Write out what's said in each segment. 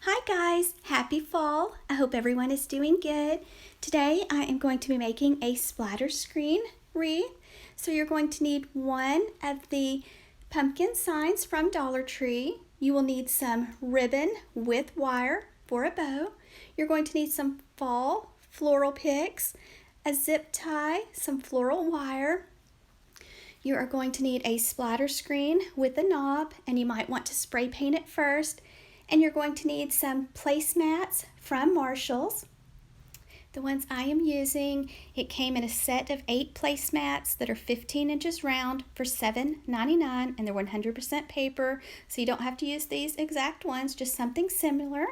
Hi guys, happy fall. I hope everyone is doing good. Today I am going to be making a splatter screen wreath. So you're going to need one of the pumpkin signs from Dollar Tree. You will need some ribbon with wire for a bow. You're going to need some fall floral picks, a zip tie, some floral wire. You are going to need a splatter screen with a knob, and you might want to spray paint it first. And you're going to need some placemats from Marshall's. The ones I am using, it came in a set of 8 placemats that are 15 inches round for $7.99, and they're 100% paper, so you don't have to use these exact ones, just something similar.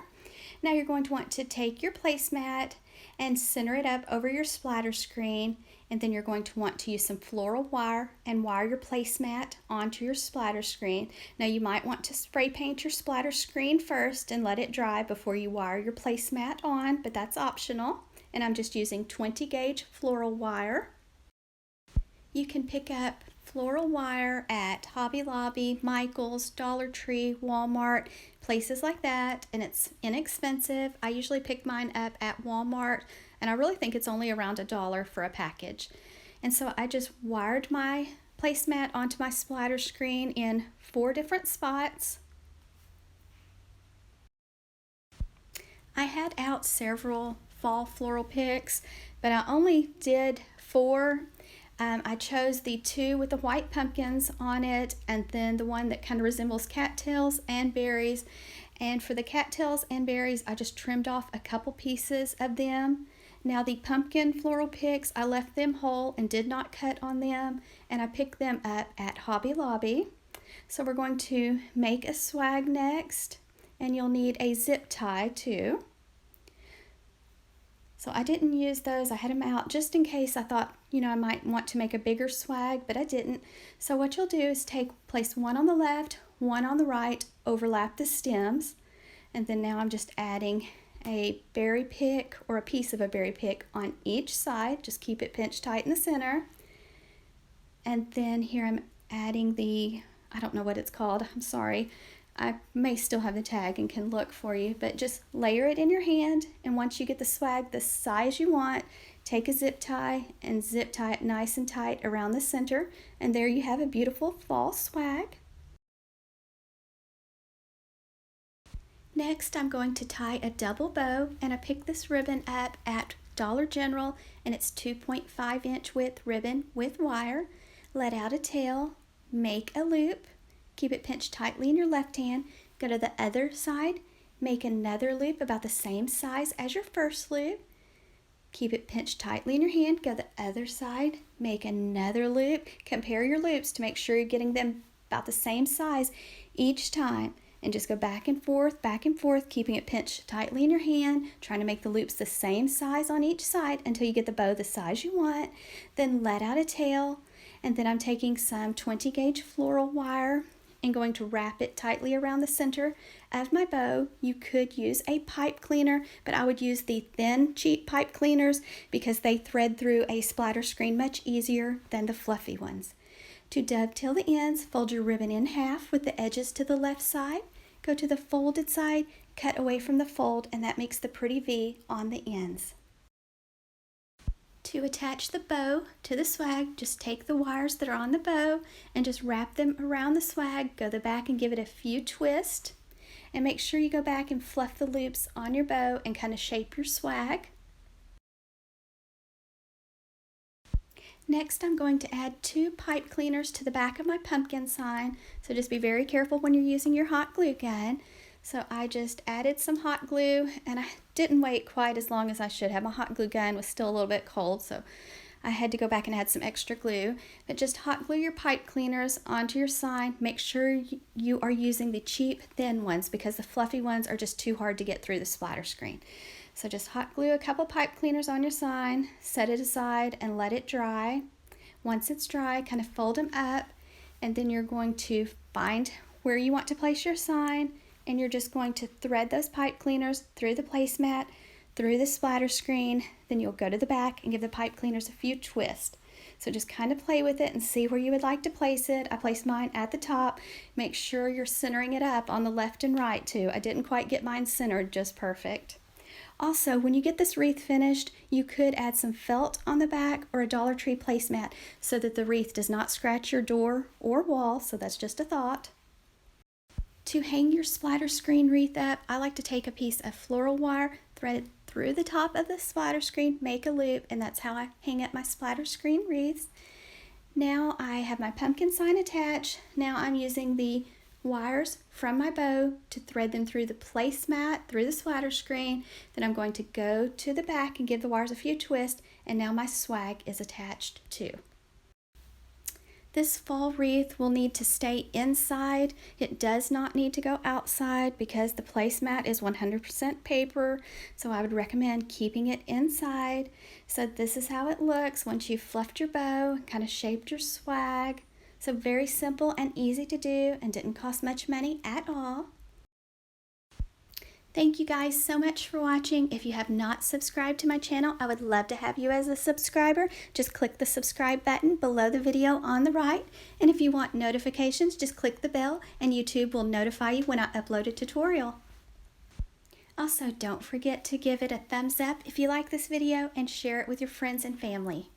Now you're going to want to take your placemat and center it up over your splatter screen, and then you're going to want to use some floral wire and wire your placemat onto your splatter screen. Now you might want to spray paint your splatter screen first and let it dry before you wire your placemat on, but that's optional. And I'm just using 20 gauge floral wire. You can pick up floral wire at Hobby Lobby, Michael's, Dollar Tree, Walmart, places like that, and it's inexpensive. I usually pick mine up at Walmart, and I really think it's only around $1 for a package. And so I just wired my placemat onto my splatter screen in 4 different spots. I had out several fall floral picks, but I only did 4. I chose the 2 with the white pumpkins on it, and then the one that kind of resembles cattails and berries. And for the cattails and berries, I just trimmed off a couple pieces of them. Now the pumpkin floral picks, I left them whole and did not cut on them, and I picked them up at Hobby Lobby. So we're going to make a swag next, and you'll need a zip tie too. So I didn't use those. I had them out just in case I thought, I might want to make a bigger swag, but I didn't. So what you'll do is place one on the left, one on the right, overlap the stems, and then now I'm just adding a berry pick or a piece of a berry pick on each side. Just keep it pinched tight in the center. And then here I'm adding I don't know what it's called, I'm sorry. I may still have the tag and can look for you, but just layer it in your hand, and once you get the swag the size you want, take a zip tie and zip tie it nice and tight around the center, and there you have a beautiful fall swag. Next, I'm going to tie a double bow, and I picked this ribbon up at Dollar General, and it's 2.5 inch width ribbon with wire. Let out a tail, make a loop, keep it pinched tightly in your left hand, go to the other side, make another loop about the same size as your first loop, keep it pinched tightly in your hand, go the other side, make another loop, compare your loops to make sure you're getting them about the same size each time, and just go back and forth, keeping it pinched tightly in your hand, trying to make the loops the same size on each side until you get the bow the size you want. Then let out a tail, and then I'm taking some 20 gauge floral wire and going to wrap it tightly around the center of my bow. You could use a pipe cleaner, but I would use the thin, cheap pipe cleaners because they thread through a splatter screen much easier than the fluffy ones. To dovetail the ends, fold your ribbon in half with the edges to the left side, go to the folded side, cut away from the fold, and that makes the pretty V on the ends. To attach the bow to the swag, just take the wires that are on the bow and just wrap them around the swag, go the back and give it a few twists, and make sure you go back and fluff the loops on your bow and kind of shape your swag. Next, I'm going to add 2 pipe cleaners to the back of my pumpkin sign, so just be very careful when you're using your hot glue gun. So I just added some hot glue, and I didn't wait quite as long as I should have. My hot glue gun was still a little bit cold, so I had to go back and add some extra glue. But just hot glue your pipe cleaners onto your sign. Make sure you are using the cheap thin ones because the fluffy ones are just too hard to get through the splatter screen. So just hot glue a couple pipe cleaners on your sign, set it aside and let it dry. Once it's dry, kind of fold them up, and then you're going to find where you want to place your sign, and you're just going to thread those pipe cleaners through the placemat, through the splatter screen. Then you'll go to the back and give the pipe cleaners a few twists. So just kind of play with it and see where you would like to place it. I placed mine at the top. Make sure you're centering it up on the left and right too. I didn't quite get mine centered just perfect. Also, when you get this wreath finished, you could add some felt on the back or a Dollar Tree placemat so that the wreath does not scratch your door or wall, so that's just a thought. To hang your splatter screen wreath up, I like to take a piece of floral wire, thread it through the top of the splatter screen, make a loop, and that's how I hang up my splatter screen wreaths. Now I have my pumpkin sign attached. Now I'm using the wires from my bow to thread them through the placemat, through the splatter screen. Then I'm going to go to the back and give the wires a few twists, and now my swag is attached too. This fall wreath will need to stay inside. It does not need to go outside because the placemat is 100% paper, so I would recommend keeping it inside. So this is how it looks once you've fluffed your bow, kind of shaped your swag. So very simple and easy to do and didn't cost much money at all. Thank you guys so much for watching. If you have not subscribed to my channel, I would love to have you as a subscriber. Just click the subscribe button below the video on the right. And if you want notifications, just click the bell and YouTube will notify you when I upload a tutorial. Also, don't forget to give it a thumbs up if you like this video and share it with your friends and family.